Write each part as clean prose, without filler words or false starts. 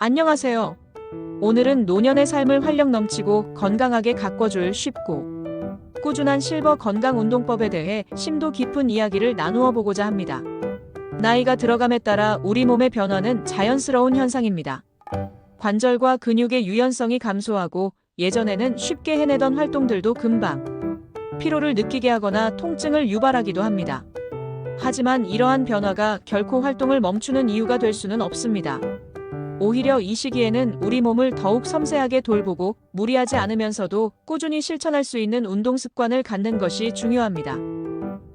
안녕하세요. 오늘은 노년의 삶을 활력 넘치고 건강하게 가꿔줄 쉽고 꾸준한 실버 건강 운동법에 대해 심도 깊은 이야기를 나누어 보고자 합니다. 나이가 들어감에 따라 우리 몸의 변화는 자연스러운 현상입니다. 관절과 근육의 유연성이 감소하고 예전에는 쉽게 해내던 활동들도 금방 피로를 느끼게 하거나 통증을 유발하기도 합니다. 하지만 이러한 변화가 결코 활동을 멈추는 이유가 될 수는 없습니다. 오히려 이 시기에는 우리 몸을 더욱 섬세하게 돌보고 무리하지 않으면서도 꾸준히 실천할 수 있는 운동 습관을 갖는 것이 중요합니다.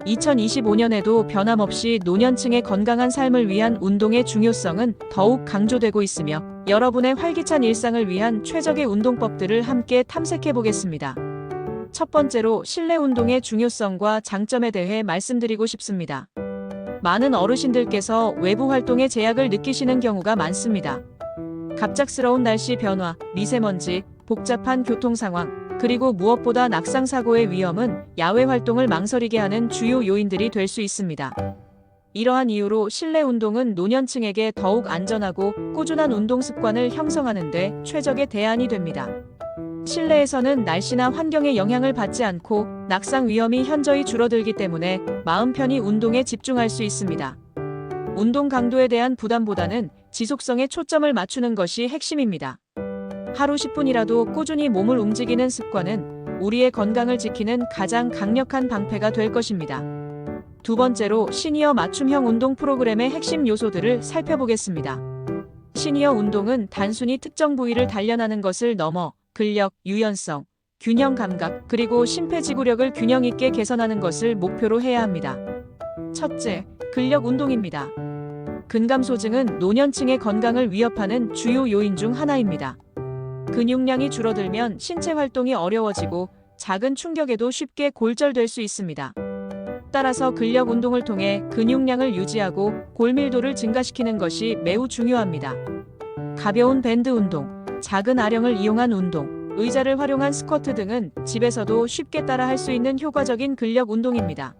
2025년에도 변함없이 노년층의 건강한 삶을 위한 운동의 중요성은 더욱 강조되고 있으며 여러분의 활기찬 일상을 위한 최적의 운동법들을 함께 탐색해 보겠습니다. 첫 번째로 실내 운동의 중요성과 장점에 대해 말씀드리고 싶습니다. 많은 어르신들께서 외부 활동에 제약을 느끼시는 경우가 많습니다. 갑작스러운 날씨 변화, 미세먼지, 복잡한 교통 상황, 그리고 무엇보다 낙상 사고의 위험은 야외 활동을 망설이게 하는 주요 요인들이 될 수 있습니다. 이러한 이유로 실내 운동은 노년층에게 더욱 안전하고 꾸준한 운동 습관을 형성하는 데 최적의 대안이 됩니다. 실내에서는 날씨나 환경의 영향을 받지 않고 낙상 위험이 현저히 줄어들기 때문에 마음 편히 운동에 집중할 수 있습니다. 운동 강도에 대한 부담보다는 지속성에 초점을 맞추는 것이 핵심입니다. 하루 10분이라도 꾸준히 몸을 움직이는 습관은 우리의 건강을 지키는 가장 강력한 방패가 될 것입니다. 두 번째로 시니어 맞춤형 운동 프로그램의 핵심 요소들을 살펴보겠습니다. 시니어 운동은 단순히 특정 부위를 단련하는 것을 넘어 근력, 유연성, 균형 감각, 그리고 심폐지구력을 균형 있게 개선하는 것을 목표로 해야 합니다. 첫째, 근력 운동입니다. 근감소증은 노년층의 건강을 위협하는 주요 요인 중 하나입니다. 근육량이 줄어들면 신체 활동이 어려워지고 작은 충격에도 쉽게 골절될 수 있습니다. 따라서 근력 운동을 통해 근육량을 유지하고 골밀도를 증가시키는 것이 매우 중요합니다. 가벼운 밴드 운동, 작은 아령을 이용한 운동, 의자를 활용한 스쿼트 등은 집에서도 쉽게 따라 할 수 있는 효과적인 근력 운동입니다.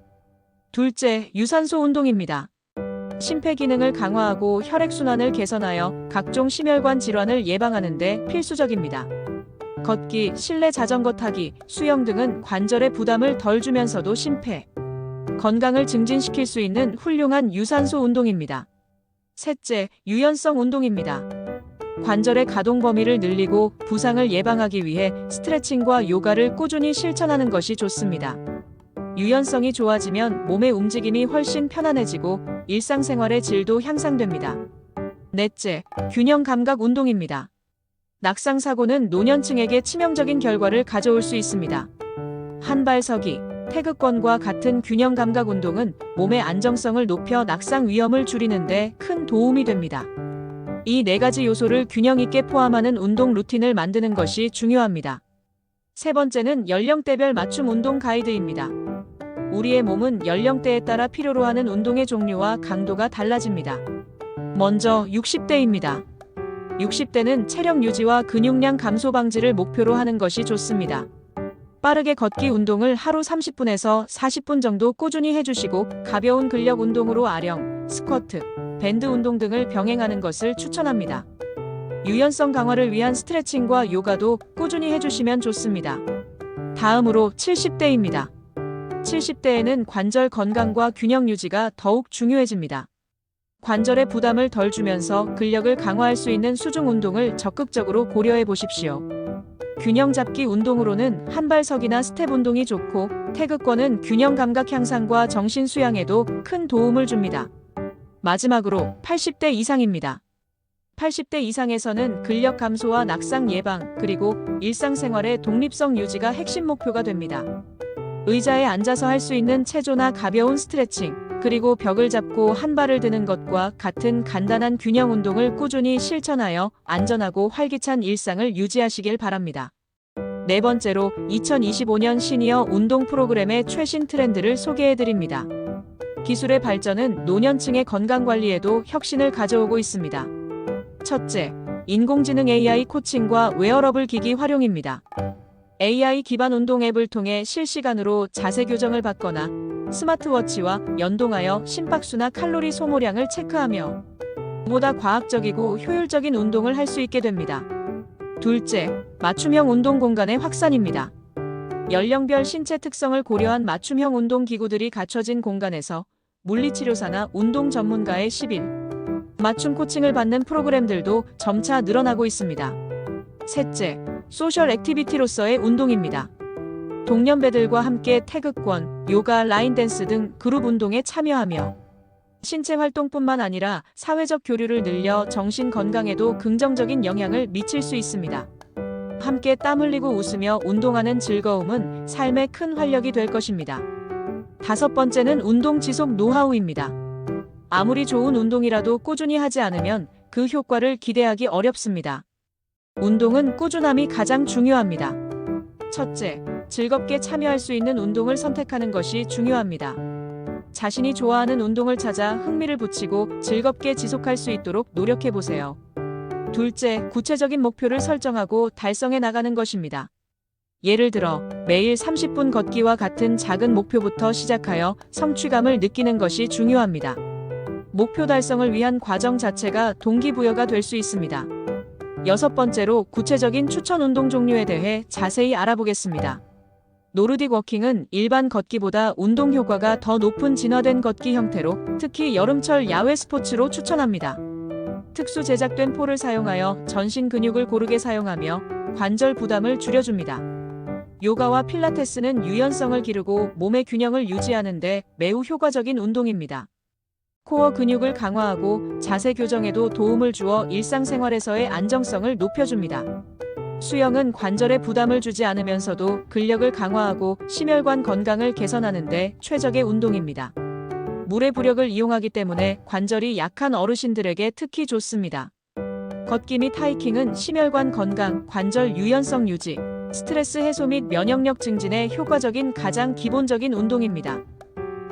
둘째, 유산소 운동입니다. 심폐 기능을 강화하고 혈액순환을 개선하여 각종 심혈관 질환을 예방하는 데 필수적입니다. 걷기, 실내 자전거 타기, 수영 등은 관절의 부담을 덜 주면서도 심폐 건강을 증진시킬 수 있는 훌륭한 유산소 운동입니다. 셋째, 유연성 운동입니다. 관절의 가동 범위를 늘리고 부상을 예방하기 위해 스트레칭과 요가를 꾸준히 실천하는 것이 좋습니다. 유연성이 좋아지면 몸의 움직임이 훨씬 편안해지고 일상생활의 질도 향상됩니다. 넷째, 균형 감각 운동입니다. 낙상 사고는 노년층에게 치명적인 결과를 가져올 수 있습니다. 한발서기, 태극권과 같은 균형 감각 운동은 몸의 안정성을 높여 낙상 위험을 줄이는 데 큰 도움이 됩니다. 이 네 가지 요소를 균형 있게 포함하는 운동 루틴을 만드는 것이 중요합니다. 세 번째는 연령대별 맞춤 운동 가이드입니다. 우리의 몸은 연령대에 따라 필요로 하는 운동의 종류와 강도가 달라집니다. 먼저 60대입니다. 60대는 체력 유지와 근육량 감소 방지를 목표로 하는 것이 좋습니다. 빠르게 걷기 운동을 하루 30분에서 40분 정도 꾸준히 해주시고 가벼운 근력 운동으로 아령, 스쿼트, 밴드 운동 등을 병행하는 것을 추천합니다. 유연성 강화를 위한 스트레칭과 요가도 꾸준히 해주시면 좋습니다. 다음으로 70대입니다. 70대에는 관절 건강과 균형 유지가 더욱 중요해집니다. 관절의 부담을 덜 주면서 근력을 강화할 수 있는 수중 운동을 적극적으로 고려해 보십시오. 균형 잡기 운동으로는 한발석이나 스텝 운동이 좋고 태극권은 균형 감각 향상과 정신 수양에도 큰 도움을 줍니다. 마지막으로 80대 이상입니다. 80대 이상에서는 근력 감소와 낙상 예방, 그리고 일상생활의 독립성 유지가 핵심 목표가 됩니다. 의자에 앉아서 할 수 있는 체조나 가벼운 스트레칭, 그리고 벽을 잡고 한 발을 드는 것과 같은 간단한 균형 운동을 꾸준히 실천하여 안전하고 활기찬 일상을 유지하시길 바랍니다. 네 번째로 2025년 시니어 운동 프로그램의 최신 트렌드를 소개해드립니다. 기술의 발전은 노년층의 건강관리에도 혁신을 가져오고 있습니다. 첫째, 인공지능 AI 코칭과 웨어러블 기기 활용입니다. AI 기반 운동 앱을 통해 실시간으로 자세 교정을 받거나 스마트워치와 연동하여 심박수나 칼로리 소모량을 체크하며 보다 과학적이고 효율적인 운동을 할 수 있게 됩니다. 둘째, 맞춤형 운동 공간의 확산입니다. 연령별 신체 특성을 고려한 맞춤형 운동 기구들이 갖춰진 공간에서 물리치료사나 운동 전문가의 10일 맞춤 코칭을 받는 프로그램들도 점차 늘어나고 있습니다. 셋째, 소셜 액티비티로서의 운동입니다. 동년배들과 함께 태극권, 요가, 라인 댄스 등 그룹 운동에 참여하며 신체 활동뿐만 아니라 사회적 교류를 늘려 정신 건강에도 긍정적인 영향을 미칠 수 있습니다. 함께 땀 흘리고 웃으며 운동하는 즐거움은 삶의 큰 활력이 될 것입니다. 다섯 번째는 운동 지속 노하우입니다. 아무리 좋은 운동이라도 꾸준히 하지 않으면 그 효과를 기대하기 어렵습니다. 운동은 꾸준함이 가장 중요합니다. 첫째, 즐겁게 참여할 수 있는 운동을 선택하는 것이 중요합니다. 자신이 좋아하는 운동을 찾아 흥미를 붙이고 즐겁게 지속할 수 있도록 노력해 보세요. 둘째, 구체적인 목표를 설정하고 달성해 나가는 것입니다. 예를 들어 매일 30분 걷기와 같은 작은 목표부터 시작하여 성취감을 느끼는 것이 중요합니다. 목표 달성을 위한 과정 자체가 동기부여가 될 수 있습니다. 여섯 번째로, 구체적인 추천 운동 종류에 대해 자세히 알아보겠습니다. 노르딕 워킹은 일반 걷기보다 운동 효과가 더 높은 진화된 걷기 형태로 특히 여름철 야외 스포츠로 추천합니다. 특수 제작된 폴을 사용하여 전신 근육을 고르게 사용하며 관절 부담을 줄여줍니다. 요가와 필라테스는 유연성을 기르고 몸의 균형을 유지하는 데 매우 효과적인 운동입니다. 코어 근육을 강화하고 자세 교정에도 도움을 주어 일상생활에서의 안정성을 높여줍니다. 수영은 관절에 부담을 주지 않으면서도 근력을 강화하고 심혈관 건강을 개선하는 데 최적의 운동입니다. 물의 부력을 이용하기 때문에 관절이 약한 어르신들에게 특히 좋습니다. 걷기 및 하이킹은 심혈관 건강, 관절 유연성 유지, 스트레스 해소 및 면역력 증진에 효과적인 가장 기본적인 운동입니다.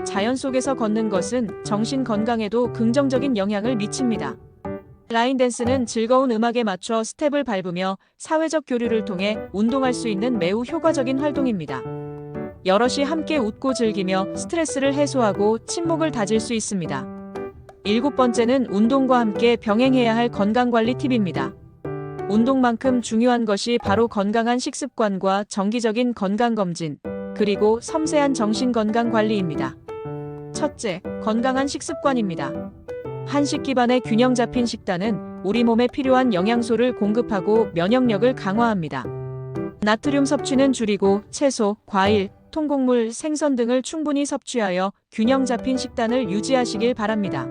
자연 속에서 걷는 것은 정신 건강에도 긍정적인 영향을 미칩니다. 라인 댄스는 즐거운 음악에 맞춰 스텝을 밟으며 사회적 교류를 통해 운동할 수 있는 매우 효과적인 활동입니다. 여럿이 함께 웃고 즐기며 스트레스를 해소하고 친목을 다질 수 있습니다. 일곱 번째는 운동과 함께 병행해야 할 건강관리 팁입니다. 운동만큼 중요한 것이 바로 건강한 식습관과 정기적인 건강검진, 그리고 섬세한 정신건강관리입니다. 첫째, 건강한 식습관입니다. 한식 기반의 균형 잡힌 식단은 우리 몸에 필요한 영양소를 공급하고 면역력을 강화합니다. 나트륨 섭취는 줄이고 채소, 과일, 통곡물, 생선 등을 충분히 섭취하여 균형 잡힌 식단을 유지하시길 바랍니다.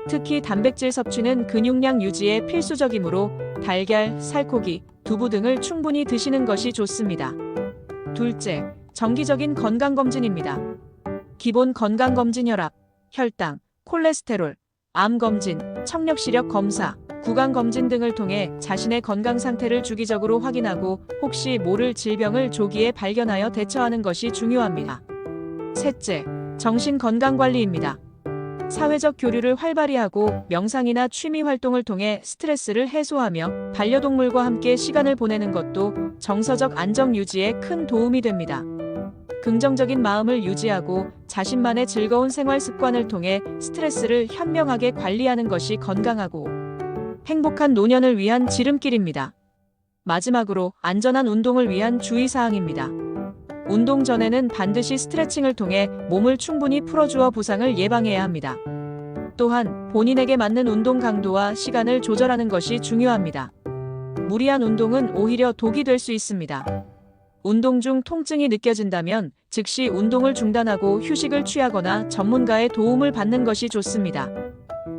특히 단백질 섭취는 근육량 유지에 필수적이므로 달걀, 살코기, 두부 등을 충분히 드시는 것이 좋습니다. 둘째, 정기적인 건강검진입니다. 기본 건강검진 혈압, 혈당, 콜레스테롤, 암검진, 청력시력 검사, 구강검진 등을 통해 자신의 건강 상태를 주기적으로 확인하고 혹시 모를 질병을 조기에 발견하여 대처하는 것이 중요합니다. 셋째, 정신건강관리입니다. 사회적 교류를 활발히 하고 명상이나 취미 활동을 통해 스트레스를 해소하며 반려동물과 함께 시간을 보내는 것도 정서적 안정 유지에 큰 도움이 됩니다. 긍정적인 마음을 유지하고 자신만의 즐거운 생활 습관을 통해 스트레스를 현명하게 관리하는 것이 건강하고 행복한 노년을 위한 지름길입니다. 마지막으로 안전한 운동을 위한 주의사항입니다. 운동 전에는 반드시 스트레칭을 통해 몸을 충분히 풀어주어 부상을 예방해야 합니다. 또한 본인에게 맞는 운동 강도와 시간을 조절하는 것이 중요합니다. 무리한 운동은 오히려 독이 될 수 있습니다. 운동 중 통증이 느껴진다면 즉시 운동을 중단하고 휴식을 취하거나 전문가의 도움을 받는 것이 좋습니다.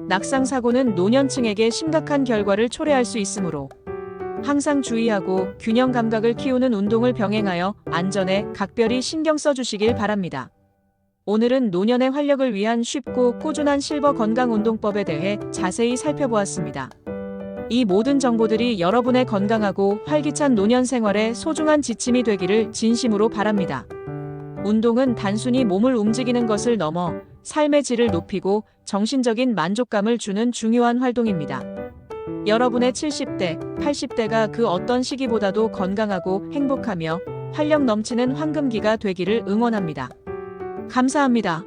낙상 사고는 노년층에게 심각한 결과를 초래할 수 있으므로 항상 주의하고 균형 감각을 키우는 운동을 병행하여 안전에 각별히 신경 써주시길 바랍니다. 오늘은 노년의 활력을 위한 쉽고 꾸준한 실버 건강 운동법에 대해 자세히 살펴보았습니다. 이 모든 정보들이 여러분의 건강하고 활기찬 노년 생활에 소중한 지침이 되기를 진심으로 바랍니다. 운동은 단순히 몸을 움직이는 것을 넘어 삶의 질을 높이고 정신적인 만족감을 주는 중요한 활동입니다. 여러분의 70대, 80대가 그 어떤 시기보다도 건강하고 행복하며 활력 넘치는 황금기가 되기를 응원합니다. 감사합니다.